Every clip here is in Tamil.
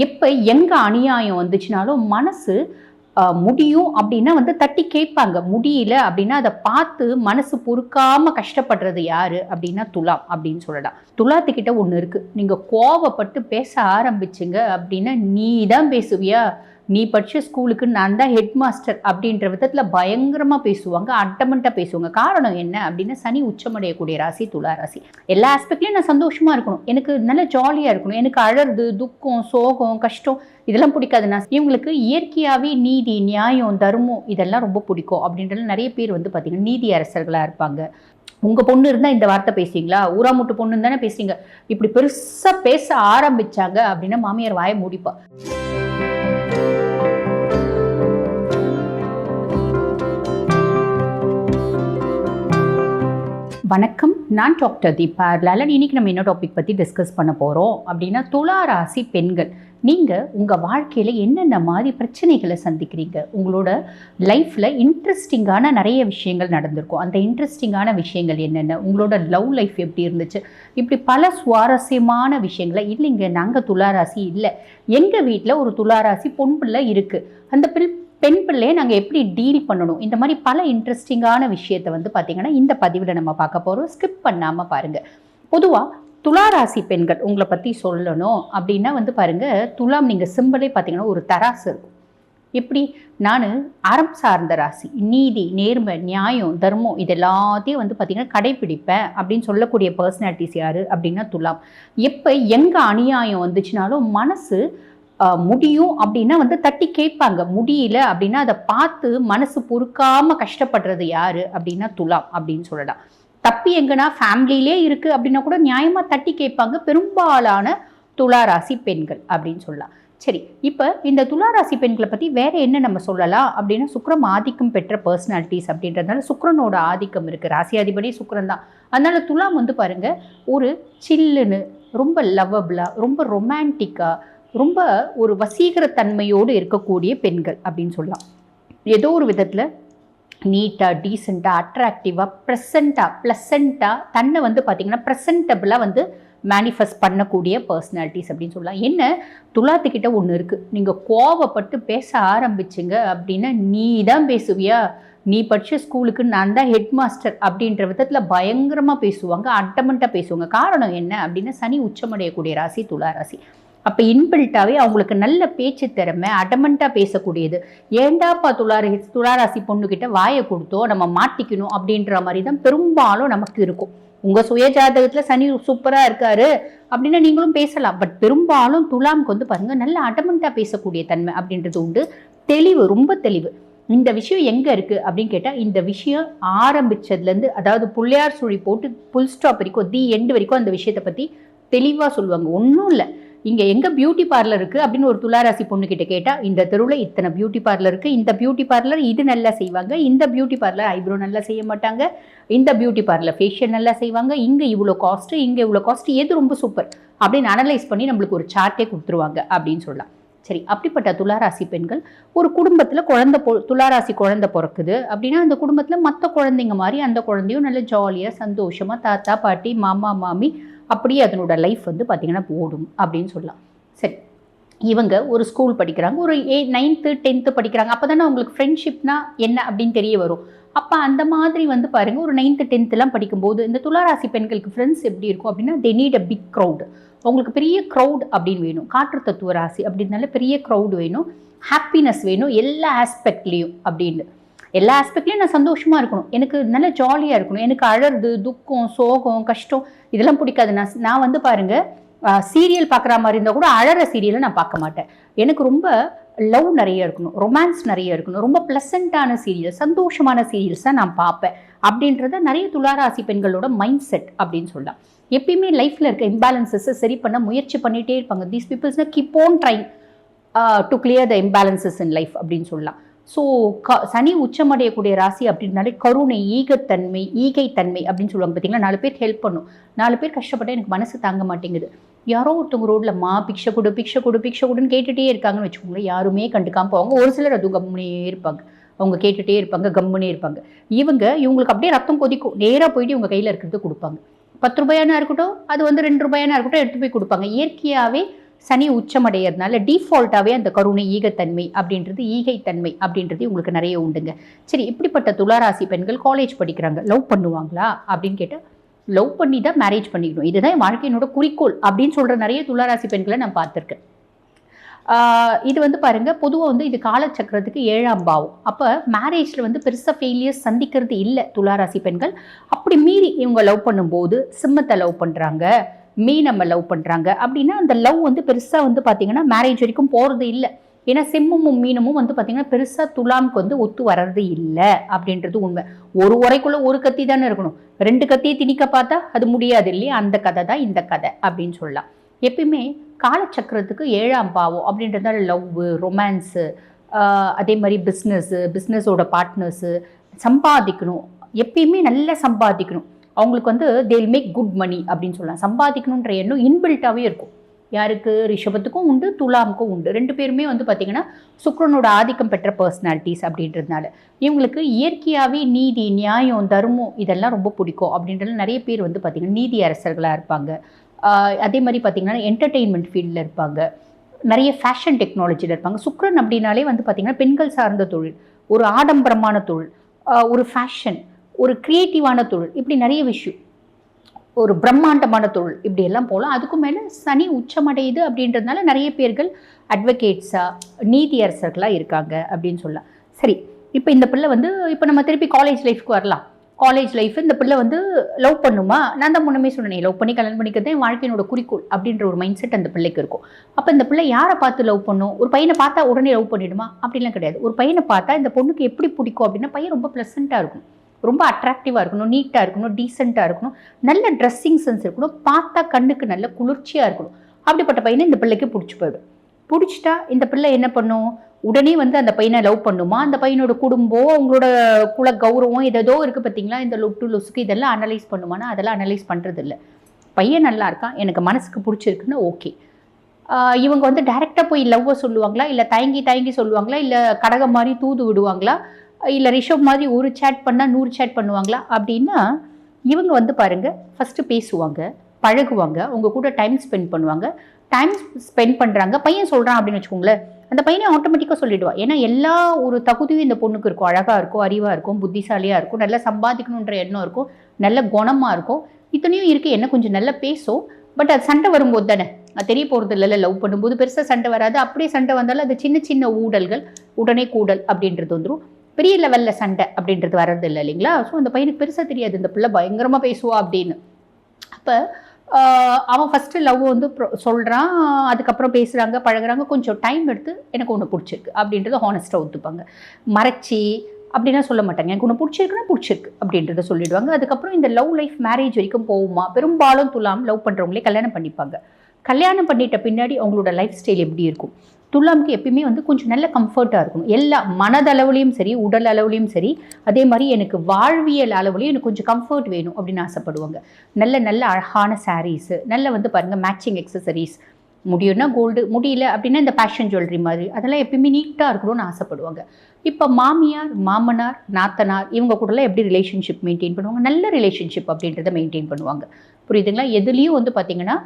எப்போ எங்கே அநியாயம் வந்துச்சுனாலும் மனசு முடியும் அப்படின்னா தட்டி கேட்பாங்க. முடியல அப்படின்னா அதை பார்த்து மனசு பொறுக்காம கஷ்டப்படுறது யாரு அப்படின்னா துலாம் அப்படின்னு சொல்லலாம். துலாத்துக்கிட்ட ஒன்று இருக்கு. நீங்க கோவப்பட்டு பேச ஆரம்பிச்சுங்க அப்படின்னா நீ தான் பேசுவியா, நீ படிச்ச ஸ்கூலுக்கு நான் தான் ஹெட் மாஸ்டர் அப்படின்ற விதத்தில் பயங்கரமாக பேசுவாங்க, அட்டமெண்ட்டாக பேசுவாங்க. காரணம் என்ன அப்படின்னா சனி உச்சமடையக்கூடிய ராசி துலா ராசி. எல்லா ஆஸ்பெக்ட்லையும் நான் சந்தோஷமாக இருக்கணும், எனக்கு நல்ல ஜாலியாக இருக்கணும், எனக்கு அழறது துக்கம் சோகம் கஷ்டம் இதெல்லாம் பிடிக்காது. நான் இவங்களுக்கு இயற்கையாகவே நீதி நியாயம் தர்மம் இதெல்லாம் ரொம்ப பிடிக்கும் அப்படின்றது நிறைய பேர் பார்த்தீங்கன்னா நீதி அரசர்களாக இருப்பாங்க. உங்கள் பொண்ணு இருந்தால் இந்த வார்த்தை பேசுவீங்களா, ஊராமுட்டு பொண்ணு தானே பேசுவீங்க. இப்படி பெருசாக பேச ஆரம்பிச்சாங்க அப்படின்னா மாமியார் வாயை மூடிப்பா. வணக்கம், நான் டாக்டர் தீபா லலன். இன்னைக்கு நம்ம என்ன டாபிக் பற்றி டிஸ்கஸ் பண்ண போகிறோம் அப்படின்னா துலா ராசி பெண்கள். நீங்கள் உங்கள் வாழ்க்கையில் என்னென்ன மாதிரி பிரச்சனைகளை சந்திக்கிறீங்க, உங்களோட லைஃப்பில் இன்ட்ரெஸ்டிங்கான நிறைய விஷயங்கள் நடந்திருக்கும், அந்த இன்ட்ரெஸ்டிங்கான விஷயங்கள் என்னென்ன, உங்களோட லவ் லைஃப் எப்படி இருந்துச்சு, இப்படி பல சுவாரஸ்யமான விஷயங்களை. இல்லைங்க நாங்கள் துளாராசி இல்லை, எங்கள் வீட்டில் ஒரு துளாராசி பொன் பிள்ளை இருக்குது, அந்த பெண் பிள்ளையை நாங்கள் எப்படி டீல் பண்ணணும், இந்த மாதிரி பல இன்ட்ரெஸ்டிங்கான விஷயத்தை பார்த்தீங்கன்னா இந்த பதிவில் நம்ம பார்க்க போகிறோம். ஸ்கிப் பண்ணாமல் பாருங்கள். பொதுவாக துளாராசி பெண்கள் உங்களை பற்றி சொல்லணும் அப்படின்னா பாருங்கள், துலாம் நீங்கள் சிம்பிளே பார்த்தீங்கன்னா ஒரு தராசு இருக்கும். எப்படி நான் அறம் சார்ந்த ராசி, நீதி நேர்மை நியாயம் தர்மம் இது எல்லாத்தையும் பார்த்தீங்கன்னா கடைப்பிடிப்பேன் அப்படின்னு சொல்லக்கூடிய பர்சனாலிட்டிஸ் யார் அப்படின்னா துலாம். எப்போ எங்கே அநியாயம் வந்துச்சுனாலும் மனசு முடியும் அப்படின்னா தட்டி கேட்பாங்க. முடியல அப்படின்னா அதை பார்த்து மனசு பொறுக்காம கஷ்டப்படுறது யாரு அப்படின்னா துலாம் அப்படின்னு சொல்லலாம். தப்பி எங்கன்னா ஃபேமிலியிலே இருக்கு அப்படின்னா கூட நியாயமா தட்டி கேட்பாங்க பெரும்பாலான துளாராசி பெண்கள் அப்படின்னு சொல்லலாம். சரி, இப்போ இந்த துளாராசி பெண்களை பற்றி வேற என்ன நம்ம சொல்லலாம் அப்படின்னா சுக்கிரம் ஆதிக்கம் பெற்ற பர்சனாலிட்டிஸ் அப்படின்றதுனால சுக்கிரனோட ஆதிக்கம் இருக்குது, ராசியாதிபதி சுக்கிரன் தான். அதனால துலாம் பாருங்க ஒரு சில்லுன்னு ரொம்ப லவ்வபிளா ரொம்ப ரொமான்டிக்காக ரொம்ப ஒரு வசீகரத்தன்மையோடு இருக்கக்கூடிய பெண்கள் அப்படின்னு சொல்லலாம். ஏதோ ஒரு விதத்தில் நீட்டாக டீசெண்டாக அட்ராக்டிவாக ப்ளசண்ட்டாக தன்னை பார்த்தீங்கன்னா ப்ரெசன்டபிளாக மேனிஃபெஸ்ட் பண்ணக்கூடிய பர்சனாலிட்டிஸ் அப்படின்னு சொல்லலாம். என்ன துலாத்துக்கிட்ட ஒன்று இருக்குது. நீங்கள் கோவப்பட்டு பேச ஆரம்பிச்சுங்க அப்படின்னா நீ தான் பேசுவியா, நீ படித்த ஸ்கூலுக்கு நான் தான் ஹெட் மாஸ்டர் அப்படின்ற விதத்தில் பயங்கரமாக பேசுவாங்க, அட்டமெண்ட்டாக பேசுவாங்க. காரணம் என்ன அப்படின்னா சனி உச்சமடையக்கூடிய ராசி துலா ராசி. அப்போ இன்பில்ட்டாகவே அவங்களுக்கு நல்ல பேச்சு திறமை, அடமெண்ட்டாக பேசக்கூடியது. ஏண்டாப்பா துளாராசி பொண்ணுக்கிட்ட வாயை கொடுத்தோ நம்ம மாட்டிக்கணும் அப்படின்ற மாதிரி தான் பெரும்பாலும் நமக்கு இருக்கும். உங்கள் சுய ஜாதகத்தில் சனி சூப்பராக இருக்காரு அப்படின்னா நீங்களும் பேசலாம். பட் பெரும்பாலும் துலாமுக்கு பாருங்கள் நல்ல அடமெண்ட்டாக பேசக்கூடிய தன்மை அப்படின்றது உண்டு. தெளிவு, ரொம்ப தெளிவு. இந்த விஷயம் எங்கே இருக்குது அப்படின்னு கேட்டால் இந்த விஷயம் ஆரம்பித்ததுலேருந்து, அதாவது புள்ளையார் சுழி போட்டு புல் ஸ்டாப் வரைக்கும் தி எண்டு வரைக்கும் அந்த விஷயத்தை பற்றி தெளிவாக சொல்லுவாங்க. ஒன்றும் இல்லை, இங்கே எங்கே பியூட்டி பார்லர் இருக்குது அப்படின்னு ஒரு துளாராசி பொண்ணுக்கிட்ட கேட்டால் இந்த தெருவில் இத்தனை பியூட்டி பார்லர் இருக்குது, இந்த பியூட்டி பார்லர் இது நல்லா செய்வாங்க, இந்த பியூட்டி பார்லர் ஐப்ரோ நல்லா செய்ய மாட்டாங்க, இந்த பியூட்டி பார்லர் ஃபேஷியல் நல்லா செய்வாங்க, இங்கே இவ்வளோ காஸ்ட்டு இங்கே இவ்வளோ காஸ்ட்டு, எது ரொம்ப சூப்பர் அப்படின்னு அனலைஸ் பண்ணி நம்மளுக்கு ஒரு சார்ட்டே கொடுத்துருவாங்க அப்படின்னு சொல்லலாம். சரி, அப்படிப்பட்ட துளாராசி பெண்கள் ஒரு குடும்பத்தில் துளாராசி குழந்தை பிறக்குது அப்படின்னா அந்த குடும்பத்தில் மற்ற குழந்தைங்க மாதிரி அந்த குழந்தையும் நல்ல ஜாலியாக சந்தோஷமாக தாத்தா பாட்டி மாமா மாமி அப்படியே அதனோட லைஃப் பார்த்திங்கன்னா போடும் அப்படின்னு சொல்லலாம். சரி, இவங்க ஒரு ஸ்கூல் படிக்கிறாங்க, ஒரு 9th 10th படிக்கிறாங்க. அப்போ தானே அவங்களுக்கு ஃப்ரெண்ட்ஷிப்னா என்ன அப்படின்னு தெரிய வரும். அப்போ அந்த மாதிரி பாருங்கள் ஒரு 9th 10th படிக்கும்போது இந்த துளாராசி பெண்களுக்கு ஃப்ரெண்ட்ஸ் எப்படி இருக்கும் அப்படின்னா they need a big crowd. அவங்களுக்கு பெரிய க்ரௌட் அப்படின்னு வேணும். காற்று தத்துவ ராசி அப்படின்னால பெரிய க்ரௌட் வேணும், ஹாப்பினஸ் வேணும் எல்லா ஆஸ்பெக்ட்லேயும். அப்படின்னு எல்லா ஆஸ்பெக்ட்லேயும் நான் சந்தோஷமாக இருக்கணும், எனக்கு நல்ல ஜாலியாக இருக்கணும், எனக்கு அழறது துக்கம் சோகம் கஷ்டம் இதெல்லாம் பிடிக்காது. நான் பாருங்கள் சீரியல் பார்க்குற மாதிரி இருந்தால் கூட அழற சீரியலை நான் பார்க்க மாட்டேன். எனக்கு ரொம்ப லவ் நிறைய இருக்கணும், ரொமான்ஸ் நிறைய இருக்கணும், ரொம்ப ப்ளசண்ட்டான சீரியல் சந்தோஷமான சீரியல்ஸ் தான் நான் பார்ப்பேன் அப்படின்றத நிறைய துளாராசி பெண்களோட மைண்ட் செட் அப்படின்னு சொல்லலாம். எப்பயுமே லைஃப்பில் இருக்க இம்பேலன்சஸை சரி பண்ண முயற்சி பண்ணிகிட்டே இருப்பாங்க. தீஸ் பீப்புள்ஸ்னால் keep on trying to clear the imbalances in life அப்படின்னு சொல்லலாம். ஸோ சனி உச்சமடையக்கூடிய ராசி அப்படின்னாலே கருணை, ஈகைத்தன்மை அப்படின்னு சொல்லுவாங்க. பார்த்தீங்களா, 4 பேர் ஹெல்ப் பண்ணும், 4 பேர் கஷ்டப்பட்டால் எனக்கு மனசு தாங்க மாட்டேங்குது. யாரோ ஒருத்தவங்க ரோட்டில் பிக்ஷை கொடுன்னு கேட்டுகிட்டே இருக்காங்கன்னு வச்சுக்கோங்களேன், யாருமே கண்டுக்காமல் போவாங்க. ஒரு சிலர் அது கம்முனே இருப்பாங்க, அவங்க கேட்டுகிட்டே இருப்பாங்க, கம்முனே இருப்பாங்க. இவங்களுக்கு அப்படியே ரத்தம் கொதிக்கும், நேராக போயிட்டு இவங்க கையில் இருக்கிறது கொடுப்பாங்க. 10 ரூபாயானா இருக்கட்டும், அது 2 ரூபாயானா இருக்கட்டும் எடுத்து போய் கொடுப்பாங்க. இயற்கையாகவே சனி உச்சமடைகிறதுனால டிஃபால்ட்டாகவே அந்த கருணை ஈகத்தன்மை அப்படின்றது ஈகைத்தன்மை அப்படின்றது உங்களுக்கு நிறைய உண்டுங்க. சரி, இப்படிப்பட்ட துளாராசி பெண்கள் காலேஜ் படிக்கிறாங்க, லவ் பண்ணுவாங்களா அப்படின்னு கேட்டால் லவ் பண்ணி தான் மேரேஜ் பண்ணிக்கணும், இதுதான் வாழ்க்கையினோட குறிக்கோள் அப்படின்னு சொல்கிற நிறைய துளாராசி பெண்களை நான் பார்த்துருக்கேன். இது வந்து பாருங்க, பொதுவாக வந்து இது காலச்சக்கரத்துக்கு 7ஆம் பாவம். அப்போ மேரேஜில் வந்து பெருசாக ஃபெயிலியர்ஸ் சந்திக்கிறது இல்லை துளாராசி பெண்கள். அப்படி மீறி இவங்க லவ் பண்ணும்போது சிம்மத்தை லவ் பண்ணுறாங்க, மீனம்மை லவ் பண்ணுறாங்க அப்படின்னா அந்த லவ் வந்து பெருசாக வந்து பார்த்தீங்கன்னா மேரேஜ் வரைக்கும் போகிறது இல்லை. ஏன்னா சிம்மமும் மீனமும் வந்து பார்த்தீங்கன்னா பெருசாக துலாமுக்கு வந்து ஒத்து வர்றது இல்லை அப்படின்றது உண்மை. ஒரு உரைக்குள்ளே ஒரு கத்தி தானே இருக்கணும், 2 கத்தியை திணிக்க பார்த்தா அது முடியாது இல்லையா? அந்த கதை தான் இந்த கதை அப்படின்னு சொல்லலாம். எப்பயுமே காலச்சக்கரத்துக்கு 7ஆம் பாவம் அப்படின்றதால லவ்வு, ரொமான்ஸு, அதே மாதிரி பிஸ்னஸோட பார்ட்னர்ஸு, சம்பாதிக்கணும், எப்பயுமே நல்லா சம்பாதிக்கணும். அவங்களுக்கு வந்து தேல் மேக் குட் மணி அப்படின்னு சொல்லலாம். சம்பாதிக்கணுன்ற எண்ணம் இன்பில்ட்டாகவே இருக்கும். யாருக்கு? ரிஷபத்துக்கும் உண்டு, துலாமுக்கும் உண்டு. 2 பேருமே வந்து பார்த்திங்கன்னா சுக்கிரனோட ஆதிக்கம் பெற்ற பர்சனாலிட்டிஸ் அப்படின்றதுனால இவங்களுக்கு இயற்கையாகவே நீதி, நியாயம், தர்மம் இதெல்லாம் ரொம்ப பிடிக்கும் அப்படின்றது. நிறைய பேர் வந்து பார்த்திங்கன்னா நீதி அரசர்களாக இருப்பாங்க. அதே மாதிரி பார்த்திங்கன்னா என்டர்டெயின்மெண்ட் ஃபீல்டில் இருப்பாங்க, நிறைய ஃபேஷன் டெக்னாலஜியில் இருப்பாங்க. சுக்கிரன் அப்படின்னாலே வந்து பார்த்திங்கன்னா பெண்கள் சார்ந்த தொழில், ஒரு ஆடம்பரமான தொழில், ஒரு ஃபேஷன், ஒரு க்ரியேட்டிவான தொழில், இப்படி நிறைய விஷயம், ஒரு பிரம்மாண்டமான தொழில், இப்படி எல்லாம் போகலாம். அதுக்கும் மேலே சனி உச்சமடையுது அப்படின்றதுனால நிறைய பேர்கள் அட்வொகேட்ஸாக, நீதி அரசர்களாக இருக்காங்க அப்படின்னு சொல்லலாம். சரி, இப்போ இந்த பிள்ளை வந்து இப்போ நம்ம திருப்பி காலேஜ் லைஃப்க்கு வரலாம். காலேஜ் லைஃப் இந்த பிள்ளை வந்து லவ் பண்ணுமா? நான் தான் முன்னமே சொன்னேன், லவ் பண்ணி கல்யாணம் பண்ணிக்கிறது என் வாழ்க்கையினோட குறிக்கோள் அப்படின்ற ஒரு மைண்ட் செட் அந்த பிள்ளைக்கு இருக்கும். அப்போ இந்த பிள்ளை யாரை பார்த்து லவ் பண்ணும்? ஒரு பையனை பார்த்தா உடனே லவ் பண்ணிடுமா? அப்படிலாம் கிடையாது. ஒரு பையனை பார்த்தா இந்த பொண்ணுக்கு எப்படி பிடிக்கும் அப்படின்னா, பையன் ரொம்ப ப்ளசண்ட்டாக இருக்கும், ரொம்ப அட்ராக்டிவாக இருக்கணும், நீட்டாக இருக்கணும், டீசெண்டாக இருக்கணும், நல்ல ட்ரெஸ்ஸிங் சென்ஸ் இருக்கணும், பார்த்தா கண்ணுக்கு நல்ல குளிர்ச்சியாக இருக்கணும். அப்படிப்பட்ட பையனை இந்த பிள்ளைக்கு பிடிச்சி போயிடும். பிடிச்சிட்டா இந்த பிள்ளை என்ன பண்ணும்? உடனே வந்து அந்த பையனை லவ் பண்ணுமா? அந்த பையனோட குடும்பம், அவங்களோட குல கௌரவம் ஏதோ இருக்குது பார்த்தீங்களா, இந்த லொட்டு லொசுக்கு இதெல்லாம் அனலைஸ் பண்ணுமானா அதெல்லாம் அனலைஸ் பண்ணுறது இல்லை. பையன் நல்லா இருக்கான், எனக்கு மனசுக்கு பிடிச்சிருக்குன்னு ஓகே. இவங்க வந்து டைரெக்டாக போய் லவ்வை சொல்லுவாங்களா, இல்லை தயங்கி சொல்லுவாங்களா, இல்லை கடகம் மாதிரி தூது விடுவாங்களா, இல்லை ரிஷப் மாதிரி ஒரு சேட் பண்ணால் 100 சேட் பண்ணுவாங்களா அப்படின்னா, இவங்க வந்து பாருங்கள், ஃபஸ்ட்டு பேசுவாங்க, பழகுவாங்க, உங்கள் கூட டைம் ஸ்பெண்ட் பண்ணுவாங்க. டைம் ஸ்பெண்ட் பண்ணுறாங்க, பையன் சொல்கிறான் அப்படின்னு வச்சுக்கோங்களேன், அந்த பையனை ஆட்டோமேட்டிக்காக சொல்லிவிடுவான். ஏன்னா எல்லா ஒரு தகுதியும் இந்த பொண்ணுக்கு இருக்கும். அழகாக இருக்கும், அறிவாக இருக்கும், புத்திசாலியாக இருக்கும், நல்லா சம்பாதிக்கணுன்ற எண்ணம் இருக்கும், நல்ல குணமாக இருக்கும், இத்தனையும் இருக்குது. என்ன கொஞ்சம் நல்லா பேசும், பட் அது சண்டை வரும்போது தானே, அது தெரிய போகிறது இல்லைல்ல. லவ் பண்ணும்போது பெருசாக சண்டை வராது. அப்படியே சண்டை வந்தாலும் அது சின்ன சின்ன ஊடல்கள், உடனே கூடல் அப்படின்றது வந்துடும். பெரிய லெவலில் சண்டை அப்படின்றது வர்றது இல்லை இல்லைங்களா? ஸோ அந்த பையனுக்கு பெருசாக தெரியாது இந்த பிள்ளை பயங்கரமாக பேசுவா அப்படின்னு. அப்போ அவன் ஃபஸ்ட்டு லவ் வந்து சொல்கிறான், அதுக்கப்புறம் பேசுகிறாங்க, பழகுறாங்க, கொஞ்சம் டைம் எடுத்து எனக்கு ஒன்று பிடிச்சிருக்கு அப்படின்றத ஹானஸ்ட்டாக ஒத்துப்பாங்க. மறைச்சி அப்படின்னா சொல்ல மாட்டாங்க, எனக்கு ஒன்று பிடிச்சிருக்குன்னா பிடிச்சிருக்கு அப்படின்றத சொல்லிவிடுவாங்க. அதுக்கப்புறம் இந்த லவ் லைஃப் மேரேஜ் வரைக்கும் போகுமா? பெரும்பாலும் துலாம் லவ் பண்ணுறவங்களே கல்யாணம் பண்ணிப்பாங்க. கல்யாணம் பண்ணிட்ட பின்னாடி அவங்களோட லைஃப் ஸ்டைல் எப்படி இருக்கும்? துலாமுக்கு எப்பயுமே வந்து கொஞ்சம் நல்ல கம்ஃபர்ட்டாக இருக்கணும், எல்லா மனதளவுலையும் சரி, உடல் அளவுலையும் சரி. அதே மாதிரி எனக்கு வாழ்வியல் அளவுலையும் எனக்கு கொஞ்சம் கம்ஃபர்ட் வேணும் அப்படின்னு ஆசைப்படுவாங்க. நல்ல நல்ல அழகான சாரீஸு, நல்ல வந்து பாருங்கள் மேட்சிங் எக்ஸசரிஸ், முடியும்னா கோல்டு, முடியல அப்படின்னா இந்த பேஷன் ஜுவல்லரி மாதிரி, அதெல்லாம் எப்பயுமே நீட்டாக இருக்கணும்னு ஆசைப்படுவாங்க. இப்போ மாமியார், மாமனார், நாத்தனார் இவங்க கூடலாம் எப்படி ரிலேஷன்ஷிப் மெயின்டைன் பண்ணுவாங்க? நல்ல ரிலேஷன்ஷிப் அப்படின்றத மெயின்டைன் பண்ணுவாங்க. புரியுதுங்களா? எதுலேயும் வந்து பார்த்திங்கன்னா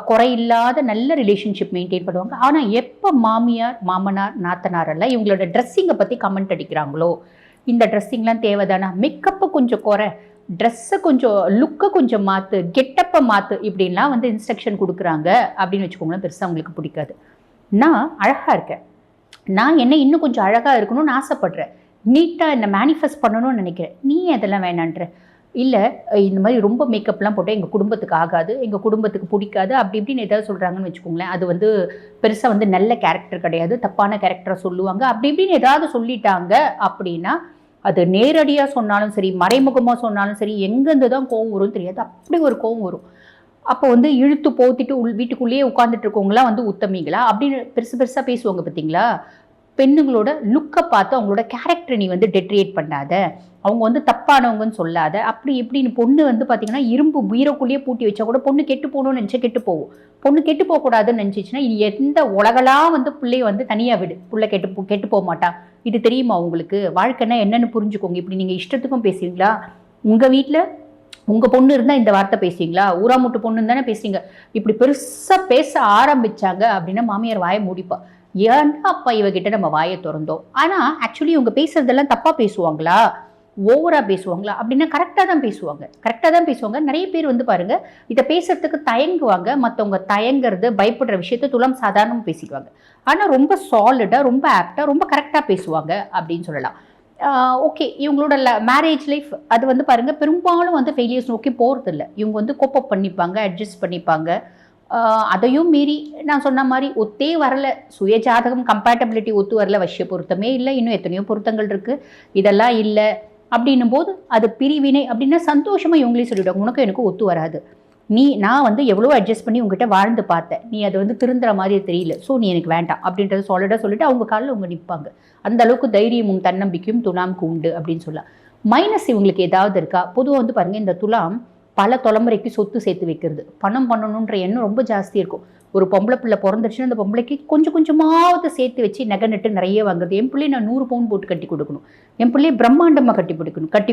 குறையில்லாத நல்ல ரிலேஷன்ஷிப் மெயின்டைன் பண்ணுவாங்க. ஆனால் எப்போ மாமியார், மாமனார், நாத்தனாரெல்லாம் இவங்களோட ட்ரெஸ்ஸிங்கை பற்றி கமெண்ட் அடிக்கிறாங்களோ, இந்த ட்ரெஸ்ஸிங்லாம் தேவைதானா, மேக்கப்பை கொஞ்சம் குறை, ட்ரெஸ்ஸை கொஞ்சம், லுக்கை கொஞ்சம் மாற்று, கெட்டப்பை மாற்று, இப்படின்லாம் வந்து இன்ஸ்ட்ரக்ஷன் கொடுக்குறாங்க அப்படின்னு வச்சுக்கோங்களேன், பெருசாக அவங்களுக்கு பிடிக்காது. நான் அழகாக இருக்கேன், நான் என்ன இன்னும் கொஞ்சம் அழகாக இருக்கணும்னு ஆசைப்படுறேன், நீட்டாக என்னை மேனிஃபெஸ்ட் பண்ணணும்னு நினைக்கிறேன், நீ அதெல்லாம் வேணான்ற, இல்லை இந்த மாதிரி ரொம்ப மேக்கப்லாம் போட்டால் எங்கள் குடும்பத்துக்கு ஆகாது, எங்கள் குடும்பத்துக்கு பிடிக்காது, அப்படி இப்படின்னு ஏதாவது சொல்கிறாங்கன்னு வச்சுக்கோங்களேன், அது வந்து பெருசாக வந்து நல்ல கேரக்டர் கிடையாது, தப்பான கேரக்டரை சொல்லுவாங்க, அப்படி இப்படின்னு ஏதாவது சொல்லிட்டாங்க அப்படின்னா, அது நேரடியாக சொன்னாலும் சரி, மறைமுகமாக சொன்னாலும் சரி, எங்கேருந்து தான் கோவம் வரும் தெரியாது, அப்படி ஒரு கோவம் வரும். அப்போ வந்து இழுத்து போத்திட்டு வீட்டுக்குள்ளேயே உட்காந்துட்டு இருக்கவங்களாம் வந்து உத்தமிங்களா அப்படின்னு பெருசாக பேசுவாங்க பார்த்தீங்களா? பெண்ணுங்களோட லுக்கை பார்த்து அவங்களோட கேரக்டரை நீ வந்து டெட்ரியேட் பண்ணாத, அவங்க வந்து தப்பானவங்கன்னு சொல்லாத, அப்படி இப்படின்னு. பொண்ணு வந்து பார்த்தீங்கன்னா இரும்பு பீரோக்குள்ளேயே பூட்டி வச்சா கூட பொண்ணு கெட்டு போகணும்னு நினச்சா கெட்டு போகும். பொண்ணு கெட்டு போகக்கூடாதுன்னு நினச்சிச்சுன்னா எந்த உலகலாம் வந்து பிள்ளைய வந்து தனியாக விடு, பிள்ளை கெட்டு போக மாட்டா. இது தெரியுமா உங்களுக்கு? வாழ்க்கைன்னா என்னென்னு புரிஞ்சுக்கோங்க. இப்படி நீங்கள் இஷ்டத்துக்கும் பேசுவீங்களா? உங்கள் வீட்டில் உங்கள் பொண்ணு இருந்தால் இந்த வார்த்தை பேசுவீங்களா? ஊராமுட்டு பொண்ணுன்னு தானே பேசுறீங்க. இப்படி பெருசாக பேச ஆரம்பித்தாங்க அப்படின்னா மாமியார் வாயை மூடிப்பா. ஏன்னா அப்பா இவகிட்ட நம்ம வாயை திறந்தோம். ஆனால் ஆக்சுவலி இவங்க பேசுறதெல்லாம் தப்பாக பேசுவாங்களா, ஓவராக பேசுவாங்களா அப்படின்னா கரெக்டாக தான் பேசுவாங்க. நிறைய பேர் வந்து பாருங்கள், இதை பேசுறதுக்கு தயங்குவாங்க. மற்றவங்க தயங்குறது, பயப்படுற விஷயத்த துலாம் சாதாரணமாக பேசிடுவாங்க. ஆனால் ரொம்ப சாலிடாக, ரொம்ப ஆப்டாக, ரொம்ப கரெக்டாக பேசுவாங்க அப்படின்னு சொல்லலாம். ஓகே, இவங்களோட மேரேஜ் லைஃப் அது வந்து பாருங்கள் பெரும்பாலும் வந்து ஃபெயிலியர்ஸ் நோக்கி போகிறதில்ல. இவங்க வந்து கோப்பப் பண்ணிப்பாங்க, அட்ஜஸ்ட் பண்ணிப்பாங்க. அதையும் மீறி நான் சொன்ன மாதிரி ஒத்தே வரல, சுய ஜாதகம் கம்பேட்டபிலிட்டி ஒத்து வரல, வசிய பொருத்தமே இல்லை, இன்னும் எத்தனையோ பொருத்தங்கள் இருக்குது, இதெல்லாம் இல்லை அப்படின்னும் போது அது பிரிவினை அப்படின்னா சந்தோஷமாக இவங்களே சொல்லிவிடுவாங்க, உனக்கும் எனக்கு ஒத்து வராது, நான் வந்து எவ்வளோ அட்ஜஸ்ட் பண்ணி உங்ககிட்ட வாழ்ந்து பார்த்தேன், நீ அது வந்து திருந்துற மாதிரி தெரியல, ஸோ நீ எனக்கு வேண்டாம் அப்படின்றத சாலிடாக சொல்லிட்டு அவங்க காலில் அவங்க நிற்பாங்க. அந்த அளவுக்கு தைரியமும் தன்னம்பிக்கையும் துலாம்க்கு உண்டு அப்படின்னு சொல்லலாம். மைனஸ் இவங்களுக்கு ஏதாவது இருக்கா? பொதுவாக வந்து பாருங்கள், இந்த துலாம் பல தலைமுறைக்கு சொத்து சேர்த்து வைக்கிறது, பணம் பண்ணணுன்ற எண்ணம் ரொம்ப ஜாஸ்தி இருக்கும். ஒரு பொம்பளை பிள்ளை பிறந்துச்சுன்னா அந்த பொம்பளைக்கு கொஞ்சம் கொஞ்சமாவது சேர்த்து வச்சு நகை நட்டு நிறைய வாங்குறது. என் பிள்ளை நான் 100 பவுன் போட்டு கட்டி கொடுக்கணும், என் பிள்ளையை பிரம்மாண்டமாக கட்டி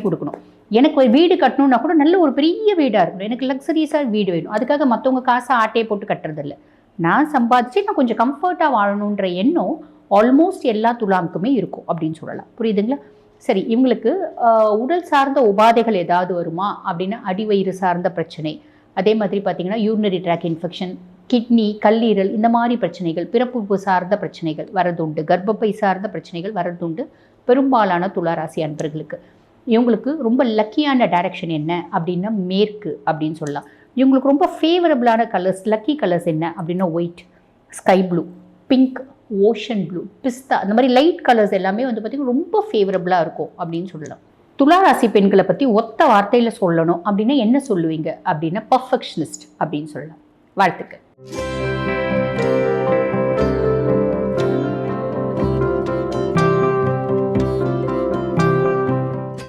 கொடுக்கணும், எனக்கு ஒரு வீடு கட்டணும்னா கூட நல்ல ஒரு பெரிய வீடாக இருக்கணும், எனக்கு லக்ஸரியஸாக வீடு வேணும், அதுக்காக மற்றவங்க காசை ஆட்டையை போட்டு கட்டுறதில்ல, நான் சம்பாதிச்சு நான் கொஞ்சம் கம்ஃபர்ட்டாக வாழணுன்ற எண்ணம் ஆல்மோஸ்ட் எல்லா துலாமுக்குமே இருக்கும் அப்படின்னு சொல்லலாம். புரியுதுங்களா? சரி, இவங்களுக்கு உடல் சார்ந்த உபாதைகள் ஏதாவது வருமா அப்படின்னா அடிவயிறு சார்ந்த பிரச்சனை, அதே மாதிரி பார்த்தீங்கன்னா யூரினரி ட்ராக் இன்ஃபெக்ஷன், கிட்னி, கல்லீரல், இந்த மாதிரி பிரச்சனைகள், பிறப்புறுப்பு சார்ந்த பிரச்சனைகள் வரதுண்டு, கர்ப்பப்பை சார்ந்த பிரச்சனைகள் வரதுண்டு பெரும்பாலான துளாராசி அன்பர்களுக்கு. இவங்களுக்கு ரொம்ப லக்கியான டைரக்ஷன் என்ன அப்படின்னா மேற்கு அப்படின்னு சொல்லலாம். இவங்களுக்கு ரொம்ப ஃபேவரபிளான கலர்ஸ், லக்கி கலர்ஸ் என்ன அப்படின்னா white, sky blue, pink, ocean blue, பிஸ்தா, அந்த மாதிரி லைட் கலர்ஸ் எல்லாமே வந்து பார்த்திங்கன்னா ரொம்ப ஃபேவரபுளாக இருக்கும் அப்படின்னு சொல்லலாம். துளாராசி பெண்களை பற்றி ஒத்த வார்த்தையில் சொல்லணும் அப்படின்னா என்ன சொல்லுவீங்க அப்படின்னா பர்ஃபெக்ஷனிஸ்ட் அப்படின்னு சொல்லலாம். வாழ்த்துக்கள்.